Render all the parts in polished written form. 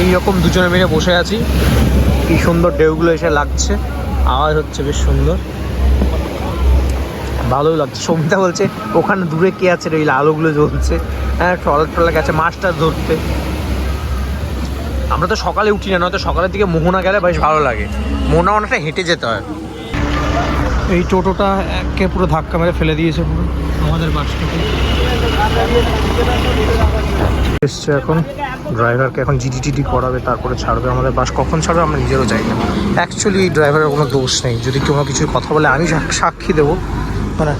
এইরকম দুজনে মিলে বসে আছি, কি সুন্দর ঢেউগুলো এসে লাগছে, আওয়াজ হচ্ছে বেশ সুন্দর, ভালোই লাগছে। সমিতা বলছে ওখানে দূরে কে আছে, ওই আলোগুলো জ্বলছে, হ্যাঁ ট্রলার গেছে মাছটা ধরতে। আমরা তো সকালে উঠি না, নয়তো সকালের দিকে মোহনা গেলে বেশ ভালো লাগে। মোহনা অনেকটা হেঁটে যেতে হয়। এই টোটোটা একে পুরো ধাক্কা মেরে ফেলে দিয়েছে পুরো আমাদের বাসটাকে। এসছে এখন ড্রাইভারকে, এখন জিডি করাবে, তারপরে ছাড়বে আমাদের বাস। কখন ছাড়বে আমরা নিজেরও যাই না। অ্যাকচুয়ালি এই ড্রাইভারের কোনো দোষ নেই, যদি কোনো কিছু কথা বলে আমি সাক্ষী দেবো, মানে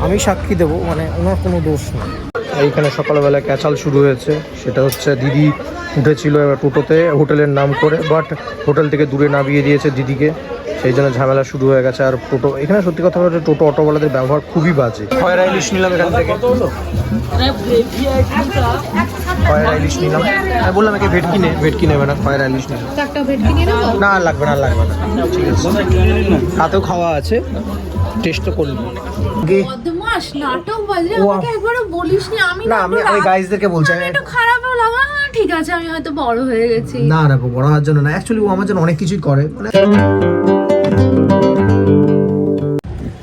আমি সাক্ষী দেবো, মানে ওনার কোনো দোষ নেই। এইখানে সকালবেলা ক্যাচাল শুরু হয়েছে, সেটা হচ্ছে দিদি উঠেছিল এবার টোটোতে হোটেলের নাম করে, বাট হোটেল থেকে দূরে নামিয়ে দিয়েছে দিদিকে, সেই জন্য ঝামেলা শুরু হয়ে গেছে। আর টোটো এখানে সত্যি কথা বলতে টোটো অটোওয়ালাদের ব্যবহার খুবই বাজে। খয়রা ইলিশ নিলাম এখান থেকে, খয়রা ইলিশ নিলাম। আমি বললাম একে ভেটকি নেবে না, খয়রা ইলিশ নিলাম। না লাগবে না, লাগবে না, ঠিক আছে। হাতেও খাওয়া আছে, টেস্ট তো করলি। না আমি গাইজদেরকে বলছি, ঠিক আছে আমি হয়তো বড় হয়ে গেছি। না বড় হওয়ার জন্য না, অ্যাকচুয়ালি ও আমার জন্য অনেক কিছুই করে।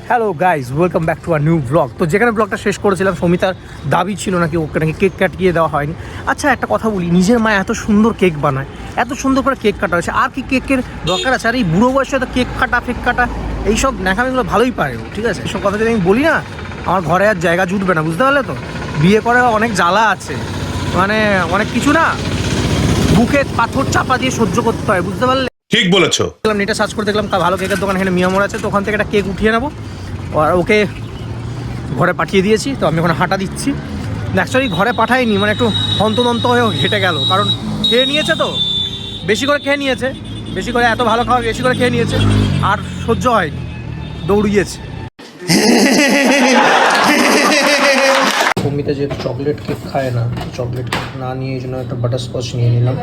Hello guys, welcome back to our new blog. তো যেখানে ব্লগটা শেষ করেছিলাম, সমিতার দাবি ছিল নাকি ওকে নাকি কেক কাটিয়ে দেওয়া হয়নি। আচ্ছা একটা কথা বলি, নিজের মা এত সুন্দর কেক বানায়, এত সুন্দর করে কেক কাটা হয়েছে, আর কি কেকের দরকার আছে? আর এই বুড়ো বয়সে তো কেক কাটা ফেক কাটা এইসব ন্যাকামিগুলো ভালোই পারে, ঠিক আছে। এইসব কথা যদি আমি বলি না, আমার ঘরে আর জায়গা জুটবে না, বুঝতে পারলে তো। বিয়ে করে অনেক জ্বালা আছে, মানে অনেক কিছু না বুকে পাথর চাপা দিয়ে সহ্য করতে হয়, বুঝতে পারলে। ঠিক বলেছো। দেখলাম নেটে সার্চ করে দেখলাম ভালো কেকের দোকান এখানে মিয়ামোড় আছে, তো ওখান থেকে একটা কেক উঠিয়ে নেবো। আর ওকে ঘরে পাঠিয়ে দিয়েছি, তো আমি ওখানে হাঁটা দিচ্ছি। অ্যাকচুয়ালি ঘরে পাঠাইনি, মানে একটু হন্তদন্ত হয়ে হেঁটে গেল, কারণ খেয়ে নিয়েছে, তো বেশি করে খেয়ে নিয়েছে, বেশি করে এত ভালো খাওয়া বেশি করে খেয়ে নিয়েছে, আর সহ্য হয়নি, দৌড়িয়েছে। অমিতা যেহেতু চকলেট কেক খায় না, চকলেট কেক না নিয়ে এই জন্য একটা বাটারস্কচ নিয়ে নিলাম,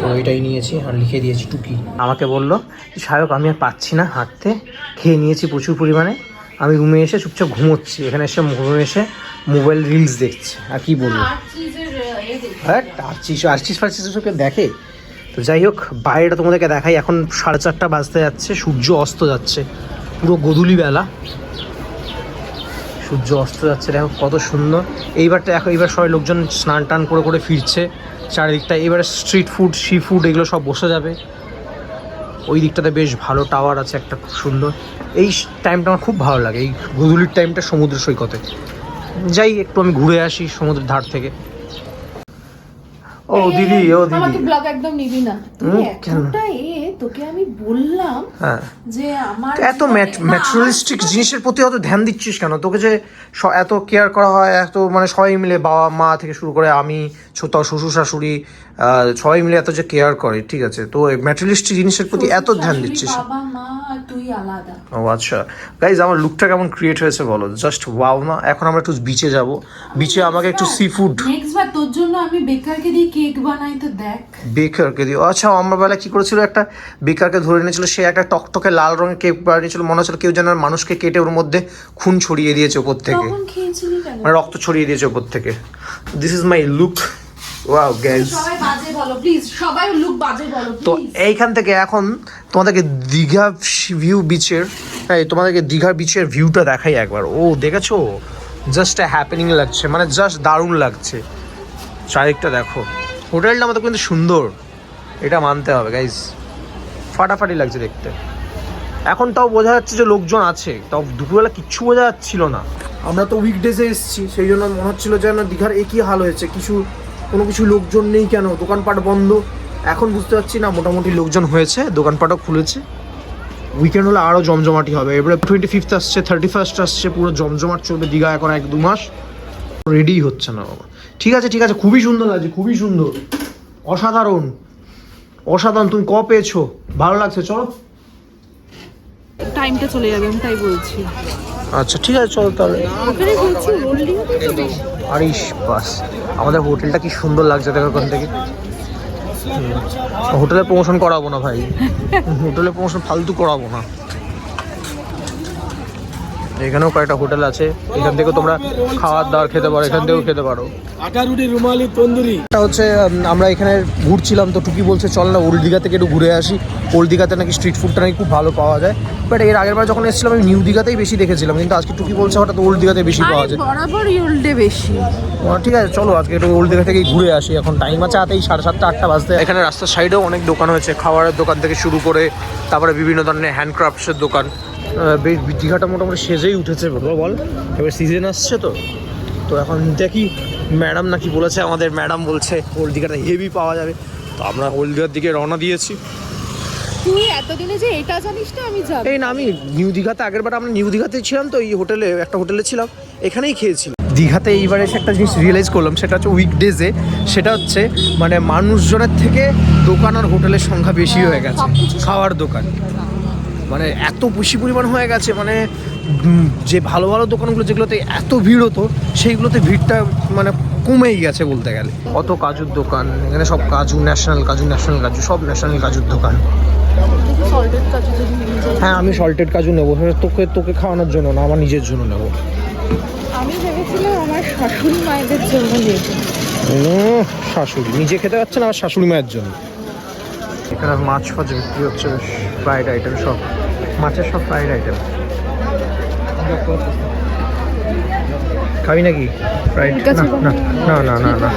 তো ওইটাই নিয়েছি আর লিখে দিয়েছি টুকি। আমাকে বললো সায়ক আমি আর পাচ্ছি না হাঁটতে, খেয়ে নিয়েছি প্রচুর পরিমাণে, আমি রুমে এসে চুপচাপ ঘুমোচ্ছি, এখানে এসে রুমে এসে মোবাইল রিলস দেখছি, আর কি বলবো। হ্যাঁ আর্চিস ফার্চিসকে দেখে। তো যাই হোক, বাইরেটা তোমাদেরকে দেখাই। এখন 4:30 বাজতে যাচ্ছে, সূর্য অস্ত যাচ্ছে, পুরো গোধূলি বেলা সূর্য অস্ত যাচ্ছে, দেখো কত সুন্দর। এইবার সবাই লোকজন স্নান টান করে ফিরছে চারিদিকটা। এবারে স্ট্রিট ফুড, সি ফুড এগুলো সব বসে যাবে। ওই দিকটাতে বেশ ভালো টাওয়ার আছে একটা, খুব সুন্দর। এই টাইমটা আমার খুব ভালো লাগে, এই গোধূলির টাইমটা সমুদ্র সৈকতে যাই, একটু আমি ঘুরে আসি সমুদ্রের ধার থেকে। ও দিদি, আমাকে ব্লগ একদম নিবি না তুই, এতটা তোকে আমি বললাম যে আমার এত ম্যাটেরিয়ালিস্টিক জিনিসের প্রতি অত ধ্যান দিচ্ছিস কেন? তোকে যে এত কেয়ার করা হয়, এত মানে সবাই মিলে বাবা মা থেকে শুরু করে আমি, শ্বশুর শাশুড়ি সবাই মিলে এত যে কেয়ার করে, ঠিক আছে, তো ম্যাটেরিয়ালিস্টিক জিনিসের প্রতি এত ধ্যান দিচ্ছিস। বাবা মা তুই আলাদা। ও আচ্ছা গাইজ, আমার লুকটা কেমন ক্রিয়েট হয়েছে বলো, জাস্ট ওয়াও না? এখন আমরা একটু বিচে যাব, বিচে আমাকে একটু সি ফুড। নেক্সট বার তোর জন্য আমি বেকারকে দিয়ে কেক বানাই, তো দেখ। বেকারকে দিয়ে? আচ্ছা, আমরা বেলা কি করেছিল, একটা বেকারকে ধরে এনেছিল, সে একটা টকটকে লাল রঙের কেক বানিয়েছিল, মনে হচ্ছিল কেউ যেন মানুষকে কেটে ওর মধ্যে খুন ছড়িয়ে দিয়েছে উপর থেকে, মানে রক্ত ছড়িয়ে দিয়েছে উপর থেকে। This is my look. Wow guys, সবাই বাজে বলো প্লিজ, সবাই লুক বাজে বলো তো এইখান থেকে এখন তোমাদেরকে দীঘা ভিউ বিচের, তোমাদেরকে দীঘার বিচের ভিউটা দেখাই একবার। ও দেখেছো, জাস্ট হ্যাপেনিং লাগছে, মানে জাস্ট দারুণ লাগছে। চারিদিকটা দেখো, হোটেলটা আমাদের কিন্তু সুন্দর, এটা মানতে হবে গাইজ, ফাটাফাটি লাগছে দেখতে। এখন তাও বোঝা যাচ্ছে যে লোকজন আছে, তাও দুপুরবেলা কিচ্ছু বোঝা যাচ্ছিল না। আমরা তো উইকডেজে এসেছি, সেই জন্য মনে হচ্ছিল যেন দীঘার একই হাল হয়েছে, কোনো কিছু লোকজন নেই কেন, দোকানপাট বন্ধ। এখন বুঝতে পারছি না, মোটামুটি লোকজন হয়েছে, দোকানপাটও খুলেছে। উইকেন্ড হলে আরও জমজমাটি হবে। এবারে 25 আসছে, 31 আসছে, পুরো জমজমাট চলবে দীঘা এখন 1-2 মাস। রেডি হচ্ছে না বাবা। ঠিক আছে, খুবই সুন্দর লাগছে, খুবই সুন্দর, অসাধারণ। তুমি পেয়েছো? ভালো লাগছে, চলো। টাইমটা চলে যাবে, আমি তাই বলছি। আচ্ছা ঠিক আছে, চলো তাহলে। আরিশ বাস, আমাদের হোটেলটা কি সুন্দর লাগছে দেখো ওখান থেকে। হোটেলে প্রমোশন করাবো না ভাই, হোটেলে প্রমোশন ফালতু করাবো না। এখানেও কয়েকটা হোটেল আছে, এখান থেকে তোমরা খাবার দাবার খেতে পারো, এখান থেকেও খেতে পারো। আটা রুটি রুমালি তন্দুরি। এটা হচ্ছে আমরা এখানে ঘুরছিলাম তো টুকি বলছে চল না ওল্ড দীঘা থেকে একটু ঘুরে আসি, ওল্ড দীঘাতে নাকি স্ট্রিট ফুডটা নাকি খুব ভালো পাওয়া যায়। বাট এর আগের বার যখন এসেছিলাম আমি নিউ দীঘাতেই বেশি দেখেছিলাম, কিন্তু আজকে টুকি বলছে হঠাৎ ওল্ড দীঘাতে বেশি পাওয়া যায়। বরাবরই ওল্ডে বেশি। ঠিক আছে চলো আজকে একটু ওল্ড দীঘা থেকেই ঘুরে আসি, এখন টাইম আছে হাতেই 7:30 8টা বাজতে। এখানে রাস্তার সাইডেও অনেক দোকান হয়েছে, খাবারের দোকান থেকে শুরু করে তারপরে বিভিন্ন ধরনের হ্যান্ডক্রাফটসের দোকান। বেশ দীঘাটা মোটামুটি সেজেই উঠেছে বল, এবার সিজন আসছে তো তো এখন দেখি ম্যাডাম নাকি বলেছে, আমাদের ম্যাডাম বলছে ওল্ড দীঘাটা হেভি পাওয়া যাবে, তো আমরা ওল্ড দীঘার দিকে রওনা দিয়েছি। তুই এতদিনে যে এটা জানিস না আমি জানি। এই না আমি নিউ দীঘাতে আগেরবার আমরা নিউ দীঘাতে ছিলাম তো এই হোটেলে, একটা হোটেলে ছিলাম, এখানেই খেয়েছিলাম। দীঘাতে এইবার এসে একটা জিনিস রিয়েলাইজ করলাম, সেটা হচ্ছে উইকডেজে, সেটা হচ্ছে মানে মানুষজনের থেকে দোকান আর হোটেলের সংখ্যা বেশি হয়ে গেছে, খাওয়ার দোকান মানে এত বেশি পরিমাণ হয়ে গেছে। মানে যে ভালো ভালো দোকানগুলো যেগুলোতে এত ভিড় হতো সেইগুলোতে ভিড়টা মানে কমেই গেছে বলতে গেলে। কত কাজুর দোকান এখানে, সব কাজু, ন্যাশনাল কাজু সব ন্যাশনাল কাজুর দোকান। হ্যাঁ আমি সল্টেড কাজু নেবো, তোকে খাওয়ানোর জন্য না, আমার নিজের জন্য নেবো। আমি ভেবেছিলাম আমার শাশুড়ি মায়েদের জন্য নেবো। শাশুড়ি নিজে খেতে পারছে না, আমার শাশুড়ি মায়ের জন্য। এখানে মাছ ফাছ বিক্রি হচ্ছে, ফ্রাইড আইটেম সব, মাছের সব ফ্রাইড আইটেম। খাবি নাকি ফ্রাইড? না না না না না।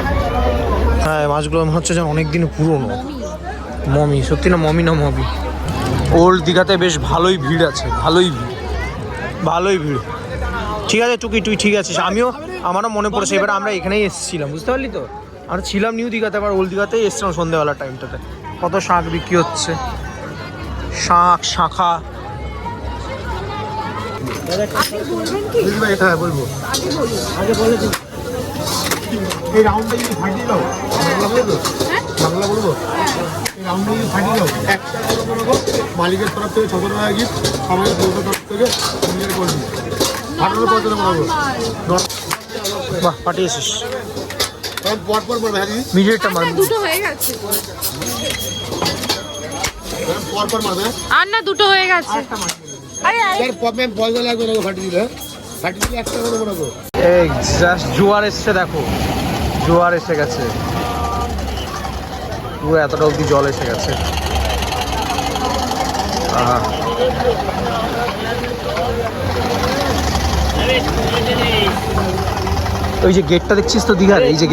হ্যাঁ মাছগুলো মনে হচ্ছে যেন অনেক দিন পুরনো। মমি, সত্যি না মমি না মমি। ওল্ড দীঘাতে বেশ ভালোই ভিড় আছে, ভালোই ভিড়। ঠিক আছে টুকি তুই ঠিক আছিস, আমারও মনে পড়েছে, এবার আমরা এখানেই এসেছিলাম বুঝতে পারলি তো, আমরা ছিলাম নিউ দীঘাতে, আবার ওল্ড দীঘাতেই এসেছিলাম সন্ধ্যেবেলার টাইমটাতে। কত শাঁখ বিক্রি হচ্ছে, শাঁখা। হ্যাঁ বলবো এই রাউন্ডটা যদি ফাটিয়ে দাও, বাংলা বলবো, এই রাউন্ডটা যদি ফাটিয়ে দাও, 1 টাকা করে নেবো, মালিকের তরফ থেকে 600 টাকা গিফট, আমাদের বউটার তরফ থেকে নিজের করবি 18 টাকা নেবো। বাহ পাঠিয়েছিস, পর পর মারবে, হ্যাঁ মিডিয়েটটা মার। দুটো হয়ে গেছে, পর পর মারবে। আর না দুটো হয়ে গেছে। আরে यार ম্যাম পয়সা লাগবে না, ফাটিয়ে দিলে 1 টাকা করে নেবো। এই জাস্ট জোয়ার এসছে, দেখো জোয়ার এসে গেছে, পুরো এতটা অব্দি জল এসে গেছে। ওই যে গেটটা দেখছিস তো দীঘার, এই যে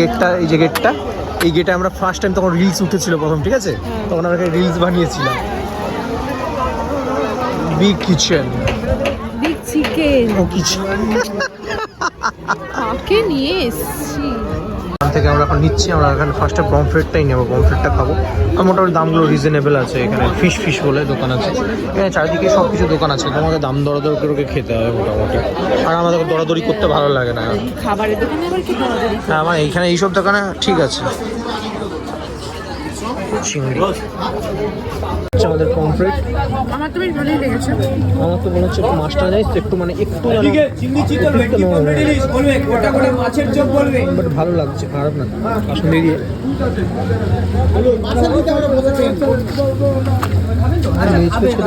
গেটে আমরা ফার্স্ট টাইম তখন রিলস উঠেছিল প্রথম, ঠিক আছে, তখন আমরা রিলস বানিয়েছিলাম। বিগ কিচেন, বিগ চিকেন ও কিচেন কাকে নিয়ে এসেছি। এখান থেকে আমরা এখন নিচ্ছি, আমরা এখানে ফার্স্টে পমফ্রেটটাই নেবো, পমফ্রেটটা খাবো। আর মোটামুটি দামগুলো রিজনেবল আছে, এখানে ফিশ বলে দোকান আছে, এখানে চারিদিকে সব কিছু দোকান আছে, তোমাকে দাম দরাদরি করে খেতে হবে মোটামুটি। আর আমাদের দরাদরি করতে ভালো লাগে না, খাবারের দোকানে আবার কি দরাদরি? হ্যাঁ আমার এইখানে এইসব দোকানে ঠিক আছে। চিংড়ি আমাদের পমফ্রেট, আমার তো বেশ ভালোই লেগেছে। আমার তো মনে হচ্ছে মাছটা যাই একটু মানে একটু বাট ভালো লাগছে, খারাপ না, আসলে দিয়ে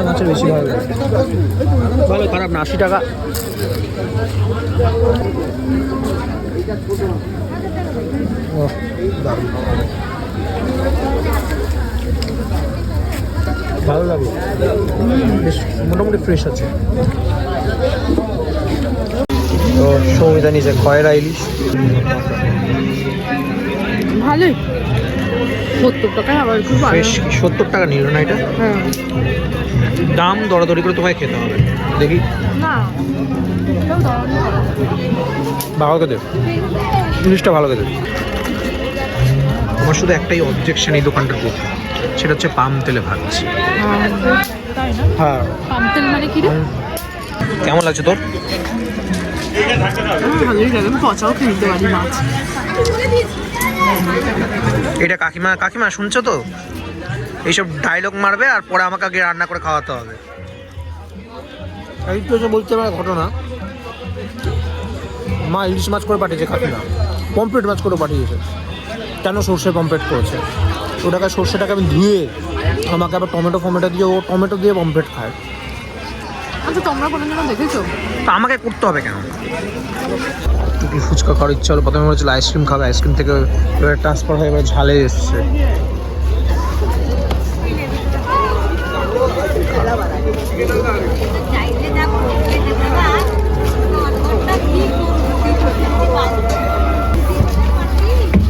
মাছের বেশি ভালো লাগে, ভালো খারাপ না। 80 টাকা। ভালো লাগে, বেশ মোটামুটি ফ্রেশ আছে। তো সৌমিতা নিচে খয়রা ইলিশ, ভালোই, 70 টাকায় আবার খুব বেশ 70 টাকা নিল না এটা, হ্যাঁ দাম দরাদরি করে তোমায় খেতে হবে। দেখি না ভালো করে দেব, ইলিশটা ভালো করে দেব। আমার শুধু একটাই অবজেকশন এই দোকানটার প্রতি, সেটা হচ্ছে পাম তেলে ভাজছে। তাই না? হ্যাঁ পাম তেল মানে কি রে? কেমন লাগছে তোর? ভালোই লাগে, আমি পচাও খেতে পারি মাছ। এটা কাকিমা শুনছো তো, এইসব ডায়লগ মারবে আর পরে আমাকে আগে রান্না করে খাওয়াতে হবে। এই তো বলতে পারে ঘটনা, মা ইলিশ মাছ করে পাঠিয়েছে, কাকিমা পমফ্রেট মাছ করে পাঠিয়েছে। কেন সর্ষে পমফ্রেট করেছে, ওটাকে সর্ষেটাকে আমি ধুয়ে আমাকে আবার টমেটো দিয়ে ও টমেটো দিয়ে পমফ্রেট খায়। আচ্ছা তোমরা কোনোদিনও দেখেছো? তো আমাকে করতে হবে কেন? টুকি ফুচকা খাওয়ার ইচ্ছা হলো, প্রথমে বলেছিল আইসক্রিম খাবে, আইসক্রিম থেকে এবার ট্রান্সফার হয়ে এবার ঝালে এসছে।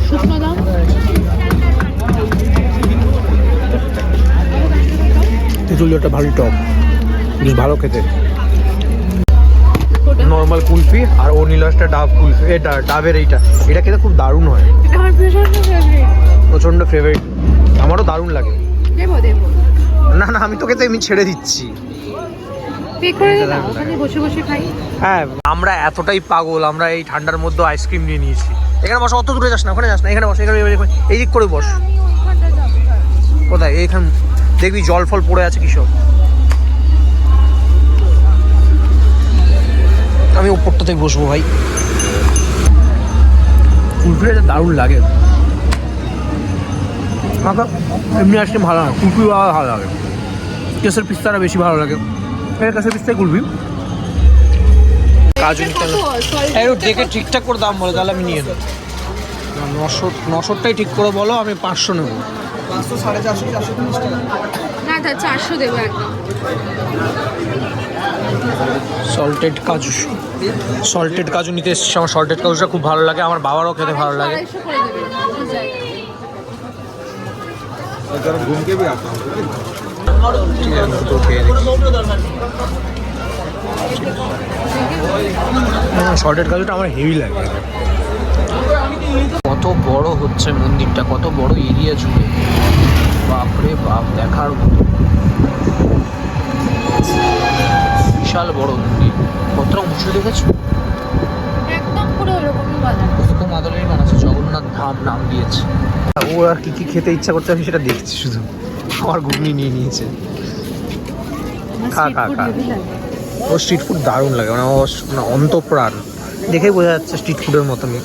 শুকনো দাম তেঁতুলিয়াটা ভালো টক, বেশ ভালো খেতে। নর্মাল কুলফি আর ও নিল একটা ডাব কুলফি, এটা ডাবের এটা খেতে খুব দারুণ হয়, এটা আমার প্রচন্ড ফেভারিট। প্রচণ্ড ফেভারিট, আমারও দারুণ লাগে। দেবো দেবো, না না আমি তোকে তো এমনি ছেড়ে দিচ্ছি। পে করে দে না, ওখানে বসে বসে খাই। হ্যাঁ আমরা এতটাই পাগল, আমরা এই ঠান্ডার মধ্যে আইসক্রিম নিয়ে নিয়েছি। এখানে বস, অত দূরে যাস না, ওখানে যাস না, এখানে বস, এখানে এই দিক করে বস। আমি ওইখানটা যাবো। কোথায়? এইখান দেখবি জল ফল পড়ে আছে কি সব। আমি ওপরটাতে বসবো ভাই। কুলফিটা দারুণ লাগে আমাকে, এমনি আইসক্রিম ভালো লাগে, কুলফি ভালো লাগে, কেসের পিস্তাটা বেশি ভালো লাগে। এর কেসের পিস্তায় কুলফি কাজু একটু দেখে ঠিকঠাক করে দাম বলো, তাহলে আমি নিয়ে নেবো। 900টাই ঠিক করে বলো, আমি 500 নেবো। 500 450 430 টাকা। না তা 400 দেবো একদম। সল্টেড কাজু নিতে এসেছি, আমার সল্টেড কাজুটা খুব ভালো লাগে, আমার বাবারও খেতে ভালো লাগে। 250 করে দেবে এই জায়গায়। जरा घूम के भी आता हूँ। ঠিক আছে তো খেয়ে দেখি। সল্টেড কাজুটা আমার হেভি লাগে। কত বড় হচ্ছে মন্দিরটা, কত বড় এরিয়া জুড়ে, বাপরে বাপ, দেখার মতো বিশাল বড় মন্দির। কতটা উঁচু দেখেছো? একদম পুরো এরকমই বানানো। এরকম আদলেই বানাচ্ছে, জগন্নাথ ধাম নাম দিয়েছে। ও আর কি কি খেতে ইচ্ছা করছে আমি সেটা দেখছি শুধু। আমার ঘুগনি নিয়ে নিয়েছে। খা খা খা। ও স্ট্রিট ফুড দারুণ লাগে, মানে মানে অন্তপ্রাণ, দেখেই বোঝা যাচ্ছে স্ট্রিট ফুডের মতনই।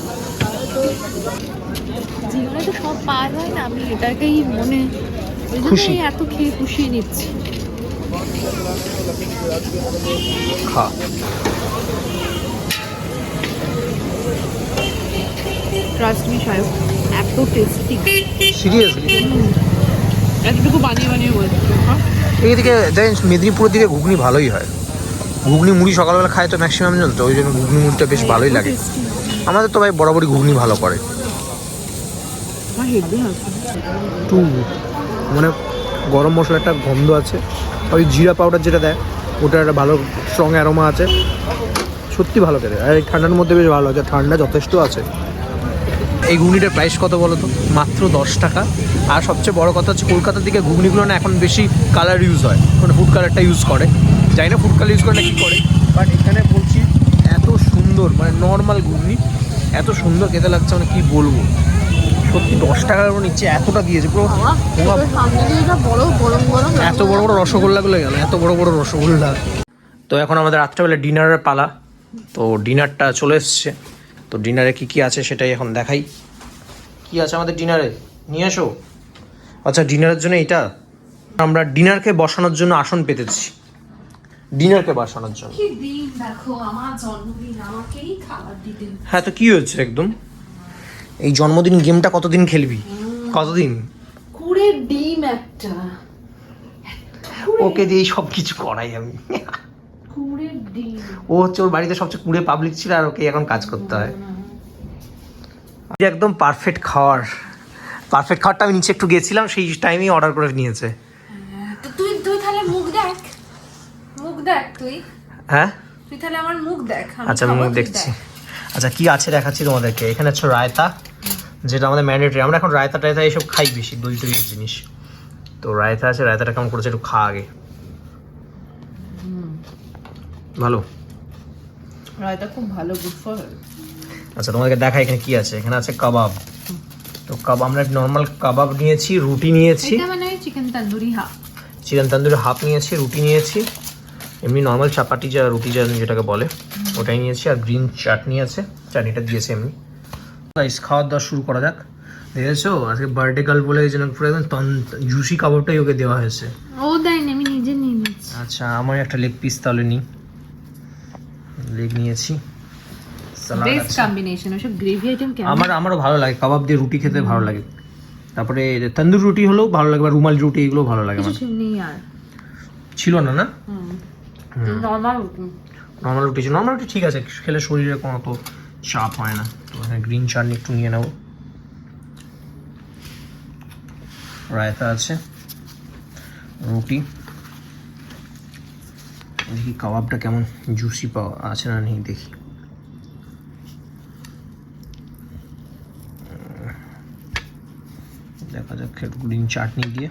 জীবনে তো সব পার হয় না, আমি এটাকেই মনে খুশি। এত খেয়ে খুশিয়ে নিচ্ছি। খা। ট্রাস্ট মি সায়ক, এত টেস্টি। সিরিয়াসলি এতটুকু বানিয়ে বানিয়ে বলছি। এইদিকে জানিস মেদিনীপুরের দিকে ঘুগনি ভালোই হয়, ঘুগনি মুড়ি সকালবেলা খায় তো ম্যাক্সিমাম জন, তো ওই জন্য ঘুগনি মুড়িটা বেশ ভালোই লাগে। আমাদের তো ভাই বরাবরই ঘুগনি ভালো করে। একটু মানে গরম মশলা একটা গন্ধ আছে, ওই জিরা পাউডার যেটা দেয় ওটা একটা ভালো স্ট্রং অ্যারোমা আছে, সত্যি ভালো খেতে। আর এই ঠান্ডার মধ্যে বেশ ভালো আছে, ঠান্ডা যথেষ্ট আছে। এই ঘুগনিটার প্রাইস কত বলো তো? মাত্র 10 টাকা। আর সবচেয়ে বড় কথা হচ্ছে কলকাতার দিকে ঘুগনিগুলো না এখন বেশি কালার ইউজ হয়, মানে ফুড কালারটা ইউজ করে, জানি না ফুড কালার ইউজ করে না কী করে, বাট এখানে বলছি এত সুন্দর, মানে নর্মাল ঘুগনি এত সুন্দর খেতে লাগছে, মানে কী বলবো, সত্যি 10 টাকার নিচে এতটা দিয়েছে পুরো। এত বড় বড় রসগোল্লাগুলো গেল, এত বড় বড় রসগোল্লা। তো এখন আমাদের রাত্রেবেলা ডিনারের পালা, তো ডিনারটা চলে এসছে। তো ডিনারে কি কি আছে সেটাই এখন দেখাই। কি আছে আমাদের ডিনারে, নিয়ে এসো। আচ্ছা ডিনারের জন্য এটা আমরা ডিনারকে বসানোর জন্য আসন পেতেছি, ডিনারকে বসানোর জন্য। কি দিন দেখো, আমার জন্মদিন, আমাকেই খাবার দিতে। হ্যাঁ তো কি হচ্ছে, একদম এই জন্মদিন গেমটা কতদিন খেলবি? কতদিন? কুড়ে ডিম একটা, ওকে দিয়ে সব কিছু করাই আমি। কুড়ে ডিম। ও হচ্ছে ওর বাড়িতে সবচেয়ে কুড়ে পাবলিক ছিল, আর ওকে এখন কাজ করতে হয়। একদম পারফেক্ট খাবারটা আমি নিচে একটু গেছিলাম, সেই টাইমেই অর্ডার করে নিয়েছে। তো তুই তাহলে মুখ দেখ তুই। হ্যাঁ তুই তাহলে আমার মুখ দেখ। আচ্ছা আমি মুখ দেখছি। আচ্ছা কি আছে দেখাচ্ছি তোমাদেরকে। এখানে হচ্ছে রায়তা, যেটা আমাদের ম্যান্ডেটরি, আমরা এখন রায়তা এইসব খাই বেশি, দই জিনিস। তো রায়তা আছে, রায়তাটা কেমন করেছে একটু খা আগে। ভালো রায়তা খুব ভালো, গুড ফর। আচ্ছা তোমাদেরকে দেখা এখানে কি আছে। এখানে আছে কাবাব, তো কাবাব আমরা নর্মাল কাবাব নিয়েছি, রুটি নিয়েছি, এটা মানে চিকেন তন্দুরি হাফ নিয়েছি, রুটি নিয়েছি, এমনি নর্মাল চাপাটি যা রুটি যেটাকে বলে ওটাই নিয়েছি, আর গ্রিন চাটনি আছে, চাটনিটা দিয়েছে এমনি। গাইস খাওয়ার দাওয়া শুরু করা যাক। দেখেছো আজকে বার্থডে গার্ল বলে এই জন্য পুরো একদম জুসি কাবাবটাই ওকে দেওয়া হয়েছে। ও দেয়নি, আমি নিজে নিয়ে নিচ্ছি। আচ্ছা আমার একটা লেগ পিস তাহলে নিই, লেগ নিয়েছি। সালাদ বেস্ট আছে। কম্বিনেশন ওসব গ্রেভি আইটেম কেমন? আমারও ভালো লাগে, কাবাব দিয়ে রুটি খেতে ভালো লাগে। তারপরে তন্দুর রুটি হলেও ভালো লাগে, বা রুমাল রুটি এগুলো ভালো লাগে আমার। কিছু নেই আর ছিল না না নরমাল নর্মাল রুটি ছিল। নর্মাল রুটি ঠিক আছে, খেলে শরীরে কোনো তো চাপ হয় না। তো এখানে গ্রিন চাটনি একটু নিয়ে নেব, রায়তা আছে, রুটি। দেখি কাবাবটা কেমন জুসি পাওয়া আছে না নেই দেখি। দেখা যাক, একটু গ্রিন চাটনি দিয়ে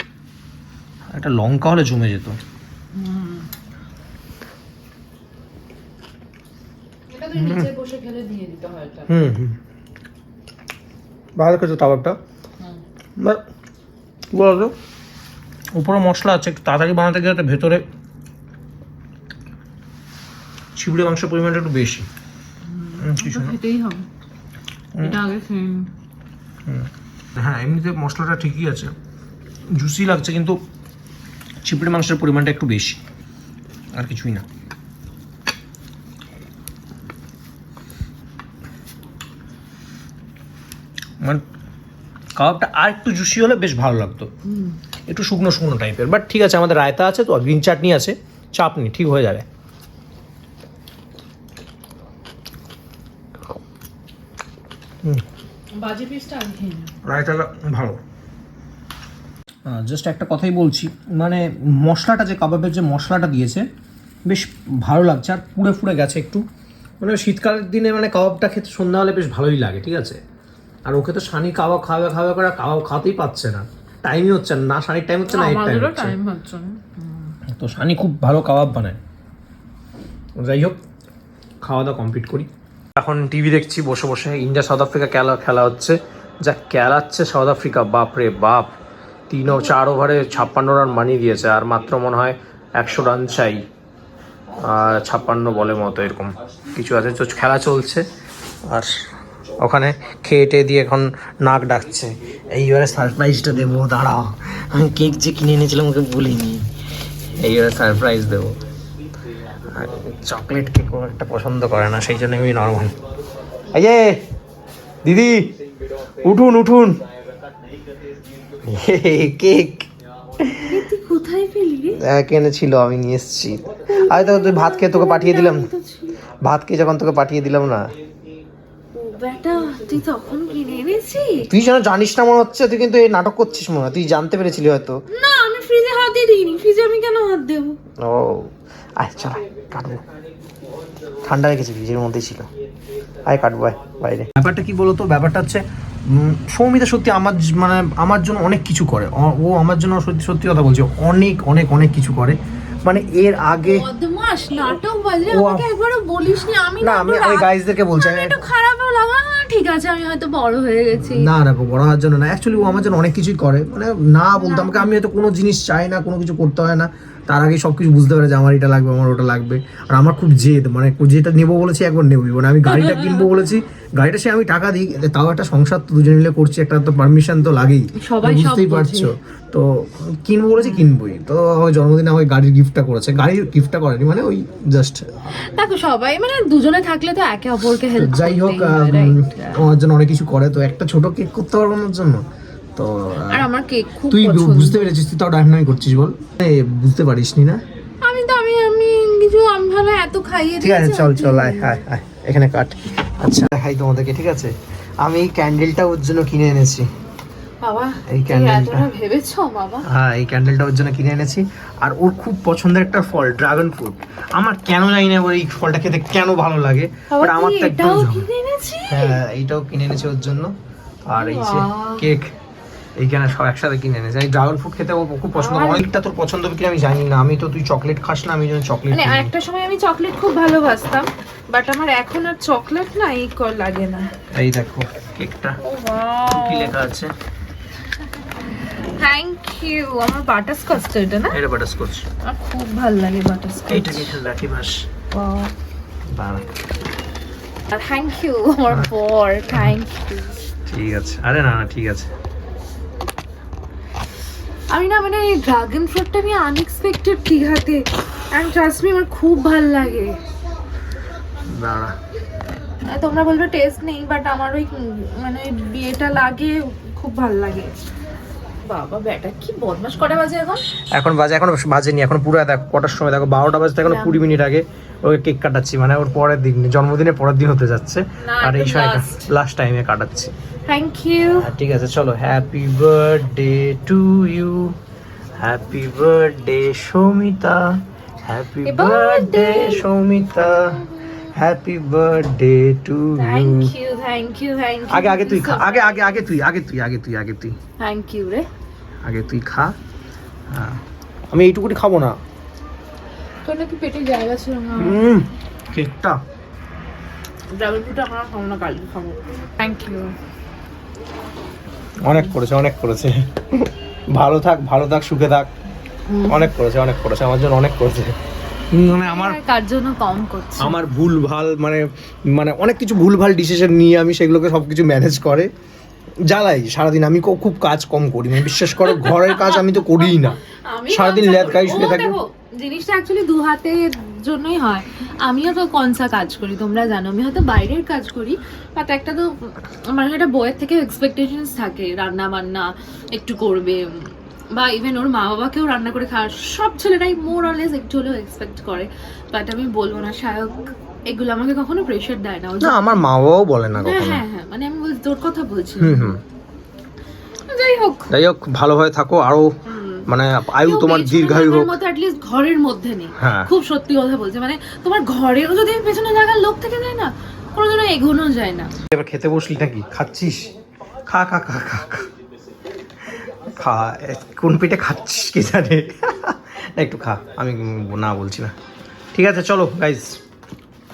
একটা লঙ্কা হলে জমে যেত। এটা তুই নিচে বসে খেলে দিয়ে দিতে হয় এটা। ভালো খেতে কাবাবটা, বাট কী বলতো উপরে মশলা আছে, একটু তাড়াতাড়ি বানাতে গেলে তো ভেতরে চিবড়ে মাংসের পরিমাণটা একটু বেশি। কিছু না। খেতেই হবে, এটা আগে খেয়ে নি। হ্যাঁ এমনিতে মশলাটা ঠিকই আছে, জুসি লাগছে, কিন্তু চিবড়ে মাংসের পরিমাণটা একটু বেশি, আর কিছুই না। মানে কাবাবটা আর একটু জুসি হলে বেশ ভালো লাগতো, একটু শুকনো শুকনো টাইপের। বাট ঠিক আছে, আমাদের রায়তা আছে তো, গ্রিন চাটনি আছে, চাপ নেই, ঠিক হয়ে যাবে। বাজি পিসটা আগে খেয়ে নি। রায়তাটা ভালো। জাস্ট একটা কথাই বলছি, মানে মশলাটা যে কাবাবের যে মশলাটা দিয়েছে বেশ ভালো লাগছে, আর পুড়ে ফুড়ে গেছে একটু। মানে শীতকালের দিনে মানে কাবাবটা খেতে সন্ধ্যা হলে বেশ ভালোই লাগে, ঠিক আছে। আর ওকে তো সানি কাবাব খাওয়া করে কাবাব খাতেই পাচ্ছে না, টাইমই হচ্ছে না, সানির টাইম হচ্ছে না, এর টাইম হচ্ছে। টাইম হচ্ছে না। তো সানি খুব ভালো কাবাব বানায়। যাই হোক, খাওয়া দাওয়া কমপ্লিট করি। এখন টিভি দেখছি বসে বসে, ইন্ডিয়া সাউথ আফ্রিকা খেলা হচ্ছে। যা খেলাচ্ছে সাউথ আফ্রিকা, বাপ রে বাপ, 4 ওভারে 56 রান বানিয়ে দিয়েছে, আর মাত্র মনে হয় 100 রান চাই, 56 বলের মতো এরকম কিছু আছে। তো খেলা চলছে, আর ওখানে খেয়ে টেয়ে দিয়ে এখন নাক ডাকছে। এইবারে সারপ্রাইজটা দেবো, দাঁড়াও, আমি কেক যে কিনে এনেছিলাম ওকে বলিনি, এইবারে সারপ্রাইজ দেবো। চকলেট কেক ও একটা পছন্দ করে না, সেই জন্য আমি নর্মাল। এই যে দিদি, উঠুন উঠুন, কেক তুই কোথায় পেলি রে? কিনেছিল, আমি নিয়ে এসেছি। আরে তো তুই ভাত খেয়ে তোকে পাঠিয়ে দিলাম, ভাত খেয়ে যখন তোকে পাঠিয়ে দিলাম না। বেটা তুই তখন কিনে এনেছিস? তুই যেন জানিস না মনে হচ্ছে, তুই কিন্তু এই নাটক করছিস মনে হয়, তুই জানতে পেরেছিলি হয়তো। না আমি ফ্রিজে হাতই দিইনি, ফ্রিজে আমি কেন হাত দেবো? ও আয় চল কাটবো, ঠান্ডা রেখেছি, ফ্রিজের মধ্যেই ছিল। আয় কাটবো, আয় বাইরে। ব্যাপারটা কি বলতো, ব্যাপারটা হচ্ছে সৌমিতা সত্যি মানে আমার জন্য অনেক কিছু করে। ও আমার জন্য সত্যি সত্যি কথা বলছে, অনেক অনেক অনেক কিছু করে। মানে এর আগে বদমাশ নাটক বাজে, আমাকে একবারও বলিসনি। আমি না, আমি গাইজদেরকে বলছি, একটু খারাপও লাগা, ঠিক আছে আমি হয়তো বড় হয়ে গেছি। না বড় হওয়ার জন্য না, অ্যাকচুয়ালি ও আমার জন্য অনেক কিছুই করে। মানে না বলতে আমাকে, আমি হয়তো কোনো জিনিস চাই না, কোনো কিছু করতে হয় না, তার আগে সব কিছু বুঝতে পারে যে আমার এটা লাগবে, আমার ওটা লাগবে। আর আমার খুব জেদ, মানে যেটা নেবো বলেছি একবার নেবই। মানে আমি গাড়িটা কিনবো বলেছি, গাড়িটা সে আমি টাকা দিই, তাও একটা সংসার তো দুজনে মিলে করছি, একটা তো পারমিশন তো লাগেই, বুঝতেই পারছো। তো কিনবো বলেছি, কিনবই। তো আমাকে জন্মদিনে আমাকে গাড়ির গিফটটা করেছে, গাড়ির গিফটটা করেনি, মানে ওই জাস্ট। দেখো সবাই মানে দুজনে থাকলে তো একে অপরকে হেল্প করতে। যাই হোক, আমার জন্য অনেক কিছু করে। তো একটা ছোট কেক করতে পারবো ওর জন্য, তো আর আমার কেক খুব তুই পছন্দ। বুঝতে পেরেছিস, তুই তাও ডাইনামি করছিস বল, বুঝতে পারিসনি না? আমি কিছু আমি ভালো এত খাইয়ে ঠিক আছে, দিয়েছি। চল আয় আয় আয়, এখানে কাট। আচ্ছা দেখাই তোমাদেরকে, ঠিক আছে। আমি এই ক্যান্ডেলটা ওর জন্য কিনে এনেছি। বাবা এই এই ক্যান্ডেলটা, এতটা ভেবেছো বাবা? হ্যাঁ এই ক্যান্ডেলটা ওর জন্য কিনে এনেছি। আর ওর খুব পছন্দের একটা ফল ড্রাগন ফ্রুট। আমার কেন জানি না ওর এই ফলটা খেতে কেন ভালো লাগে, বাট আমার তো একদম এটাও কিনে এনেছি। হ্যাঁ এইটাও কিনে এনেছি ওর জন্য। আর এই যে বাহ। কেক, এইখানে সব একসাথে কিনে এনেছি। আমি ড্রাগন ফ্রুট খেতে ও খুব পছন্দ করে। অনেকটা তোর পছন্দ হবে কিনা আমি জানি না, আমি তো, তুই চকলেট খাস না, আমি যেন চকলেট মানে একটা সময় আমি চকলেট খুব ভালোবাসতাম, বাট আমার এখন আর চকলেট না এই লাগে না। এই দেখো কেকটা কি লেখা আছে। Thank you. আমার বাটারস্কচ তো এটা না? এটা বাটারস্কচ, আমার খুব ভালো লাগে বাটারস্কচ। এইটা কি রাখি বাস। দাঁড়া, আর থ্যাংক ইউ আমার বর, থ্যাংক ইউ। ঠিক আছে, আরে না ঠিক আছে। আমি না মানে ড্রাগন ফ্রুটটা আমি আনএক্সপেক্টেড দীঘাতে এন্ড ট্রাস্ট মি আমার খুব ভালো লাগে। দাঁড়া, তোমরা বলবে টেস্ট নেই, বাট আমার ওই মানে বিয়েটা লাগে, খুব ভালো লাগে। বাবা বেটা কি বদমাশ। কটা বাজে এখন? এখন বাজেনি, এখন পুরো দেখো কটার সময়, দেখো 12টা বাজতে এখন 20 মিনিট আগে ওকে কেক কাটাচ্ছি, মানে ওর পরের দিন, জন্মদিনের পরের দিন হতে যাচ্ছে, আর এই সময়টা লাস্ট টাইমে কাটাচ্ছি। Thank you. ঠিক আছে চলো, happy birthday to you, happy birthday Soumita, happy birthday Soumita, happy birthday to you. Thank you. আগে তুই খা, আগে তুই থ্যাংক ইউ রে। আগে তুই খা। হ্যাঁ, আমি এইটুকুনি খাবো না। তোর নাকি পেটে জায়গা ছিল না। কেকটা ড্রাগন ফ্রুট আমরা খাবো না, কালকে খাবো। Thank you. অনেক করেছে ভালো থাক সুখে থাক। অনেক করেছে আমার জন্য, অনেক করেছে। মানে আমার কার জন্য কম করছে, আমার ভুলভাল মানে অনেক কিছু ভুলভাল ডিসিশন নিয়ে আমি সেগুলোকে সবকিছু ম্যানেজ করে জ্বালাই সারাদিন। আমি খুব কাজ কম করি, মানে বিশ্বাস করো ঘরের কাজ আমি তো করিই না, সারাদিন ল্যাদ গায়ে শুয়ে থাকি। জিনিসটা অ্যাকচুয়ালি দু হাতের জন্যই হয়। আমিও তো কনসা কাজ করি, তোমরা জানো। আমি হয়তো বাইরের কাজ করি, বাট একটা তো আমার একটা বইয়ের থেকে এক্সপেকটেশনস থাকে, রান্না বান্না একটু করবে, বা ইভেন ওর মা বাবাকেও রান্না করে খাওয়ার সব ছেলেরাই মোর অর লেস একটু হলেও এক্সপেক্ট করে। বাট আমি বলবো না, সায়ক এগুলো আমাকে কখনো প্রেশার দেয় না। না, আমার মা বাবাও বলে না কখনো। হ্যাঁ, মানে আমি তোর কথা বলছি। যাই হোক ভালোভাবে থাকো, আরো মানে আয়ু তোমার দীর্ঘায়ু হোক। মতো অ্যাট লিস্ট ঘরের মধ্যে নেই, খুব সত্যি কথা বলছি। মানে তোমার ঘরেরও যদি পেছনে জায়গার লোক থেকে যায় না, কোনো জন্য এগোনো যায় না। এবার খেতে বসলি নাকি? খাচ্ছিস? খা খা খা খা খা। কোন পেটে খাচ্ছিস কে জানে। না একটু খা, আমি না বলছি না। ঠিক আছে চলো গাইজ,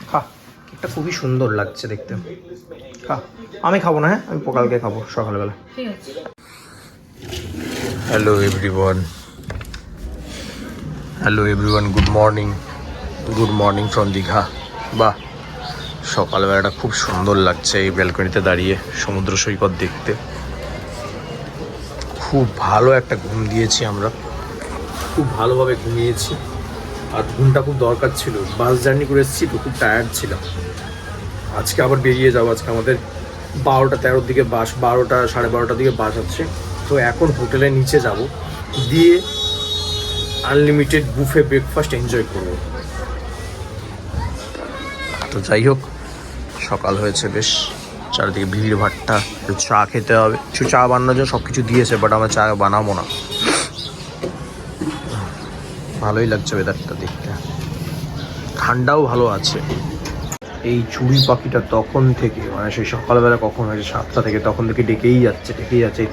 খা। কেকটা খুবই সুন্দর লাগছে দেখতে, খা। আমি খাবো না, হ্যাঁ আমি কালকে খাবো সকালবেলা। ঠিক আছে। Hello everyone, good morning from Digha. বাহ, সকালবেলাটা খুব সুন্দর লাগছে এই ব্যালকনিতে দাঁড়িয়ে সমুদ্র সৈকত দেখতে। খুব ভালো একটা ঘুম দিয়েছি আমরা, খুব ভালোভাবে ঘুমিয়েছি, আর ঘুমটা খুব দরকার ছিল। বাস জার্নি করে এসেছি তো খুব টায়ার্ড ছিলাম। আজকে আবার বেরিয়ে যাবো, আজকে আমাদের 12:13 দিকে বাস, 12:30 দিকে বাস আছে। তো এখন হোটেলের নিচে যাব, দিয়ে আনলিমিটেড বুফে ব্রেকফাস্ট এনজয় করব। তো যাই হোক, সকাল হয়েছে বেশ, চারিদিকে ভিড় ভাট্টা। চা খেতে হবে, কিছু চা বানানোর জন্য সব কিছু দিয়েছে, বাট আমরা চা বানাবো না। ভালোই লাগছে ওয়েদারটা দেখতে, ঠান্ডাও ভালো আছে। এই চুড়ি পাখিটা তখন থেকে, মানে সেই সকালবেলা কখন হয়েছে 7টা থেকে, তখন থেকে ডেকেই যাচ্ছে।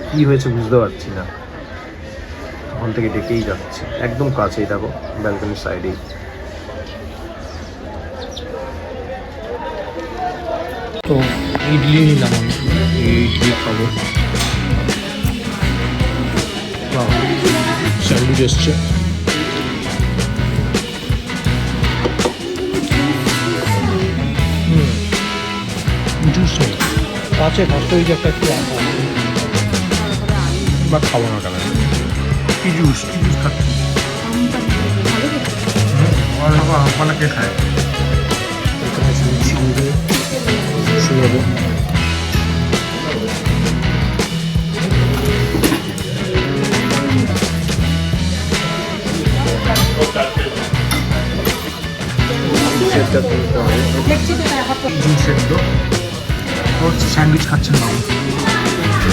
কি হয়েছে বুঝতে পারছি না, তখন থেকে ডেকেই যাচ্ছে। একদম কাছেই দেখো, ব্যালকনির সাইডেই। তো ইডলি নিলাম আমি, ইডলি খাবো। স্যান্ডউইচ এসছে, জুস নেই কাছে, কষ্ট হয়েছে একটা একটু বা খাবো না কেন। কি জুস খাচ্ছি? অনেকে খায়। শুরু স্যান্ডউইচ খাচ্ছেন না,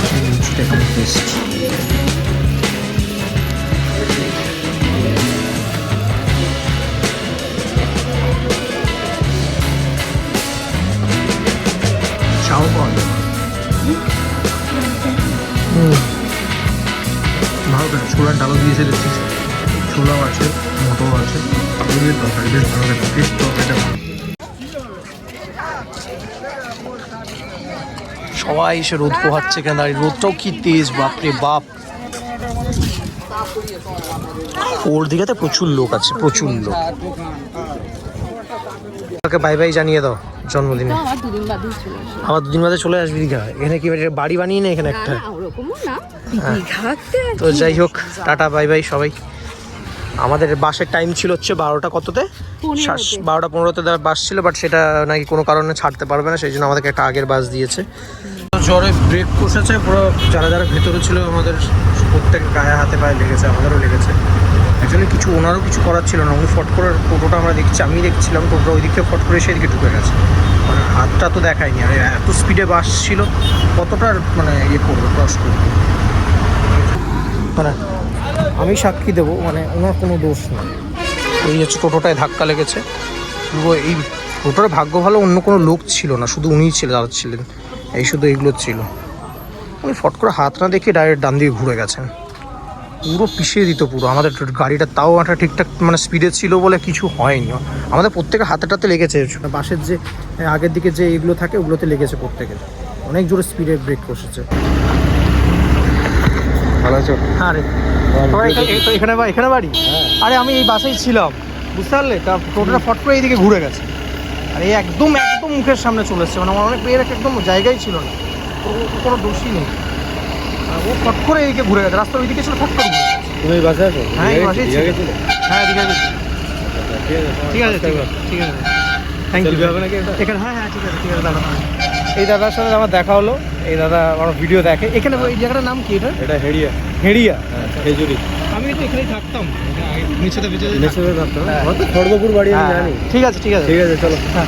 স্যান্ডউইচটা কেমন টেস্ট। চাও পাওয়া যায় ভালো করে, ছোলার ডালও দিয়েছে দেখছিস, ছোলাও আছে, মটর আছে, তরকারি বেশ ভালো লাগে, টেস্ট তরকারিটা ভালো। সবাই এসে রোদ পোহাচ্ছে কেন, আর রোদটাও কি তেজ, বাপরে বাপ। ওর দিকে তো প্রচুর লোক আছে, প্রচুর লোক। বাই বাই জানিয়ে দাও জন্মদিনে। আবার 2 দিন বাদে চলে আসবি দীঘা। এখানে কি বাড়ি বানিয়ে না এখানে একটা? তো যাই হোক, টাটা বাই বাই সবাই। আমাদের বাসের টাইম ছিল হচ্ছে 12টা কততে 15 12টা 15তে বাস ছিল, বাট সেটা নাকি কোনো কারণে ছাড়তে পারবে না, সেই জন্য আমাদেরকে একটা আগের বাস দিয়েছে। জ্বরে ব্রেক কষেছে পুরো, যারা যারা ভেতরে ছিল আমাদের প্রত্যেক গায়ে হাতে পায়ে লেগেছে, আমাদেরও লেগেছে। অ্যাকচুয়ালি কিছু ওনারও কিছু করার ছিল না, উনি ফট করে টোটোটা আমরা দেখছি, আমি দেখছিলাম টোটোটা ওই দিক থেকে ফট করে সেদিকে ঢুকে গেছে, মানে হাতটা তো দেখায়নি। আর এত স্পিডে বাস ছিল, কতটা মানে ইয়ে করবে, ক্রস করবে। মানে আমি সাক্ষী দেবো, মানে ওনার কোনো দোষ নেই। এই হচ্ছে টোটোটায় ধাক্কা লেগেছে পুরো, এই টোটোর ভাগ্য ভালো অন্য কোনো লোক ছিল না, শুধু উনিই ছিল, দাঁড়াচ্ছিলেন, এই শুধু এইগুলো ছিল। উনি ফট করে হাত না দেখে ডাইরেক্ট ডান দিকে ঘুরে গেছেন, পুরো পিছিয়ে দিত পুরো আমাদের গাড়িটা। তাও একটা ঠিকঠাক মানে স্পিডে ছিল বলে কিছু হয়নি, আমাদের প্রত্যেকের হাতেটাতে লেগেছে। বাসের যে আগের দিকে যে এগুলো থাকে ওগুলোতে লেগেছে প্রত্যেকের, অনেক জোরে স্পিডে ব্রেক কষেছে। ভালো আছো? হ্যাঁ রে, এখানে বাড়ি? আরে আমি এই বাসেই ছিলাম, বুঝতে পারলে? তা টোটোটা ফট করে এইদিকে ঘুরে গেছে, আর এই একদম একদম মুখের সামনে চলে এসছে, মানে আমার অনেক এর একদম জায়গায় ছিল না, কোনো দোষই নেই। ও ফট করে এইদিকে ঘুরে গেছে, রাস্তার ওইদিকে ছিল, ফট করে ঘুরে গেছে। তুমি এই বাসে আছো? হ্যাঁ এই বাসেই ছিল। হ্যাঁ দীঘা গেছি। ঠিক আছে থ্যাংক ইউ। হবে নাকি এটা? এখানে হ্যাঁ ঠিক আছে দাদা। এই দাদার সাথে আমার দেখা হলো, এই দাদা আমার ভিডিও দেখে। এখানে এই জায়গাটার নাম কি? এটা হেড়িয়া। হেড়িয়া? খেজুরি। আমি তো এখানেই থাকতাম, নিচেতে নেশে থাকতাম। খড়গপুর বাড়ি আমি জানি। ঠিক আছে ঠিক আছে চলো। হ্যাঁ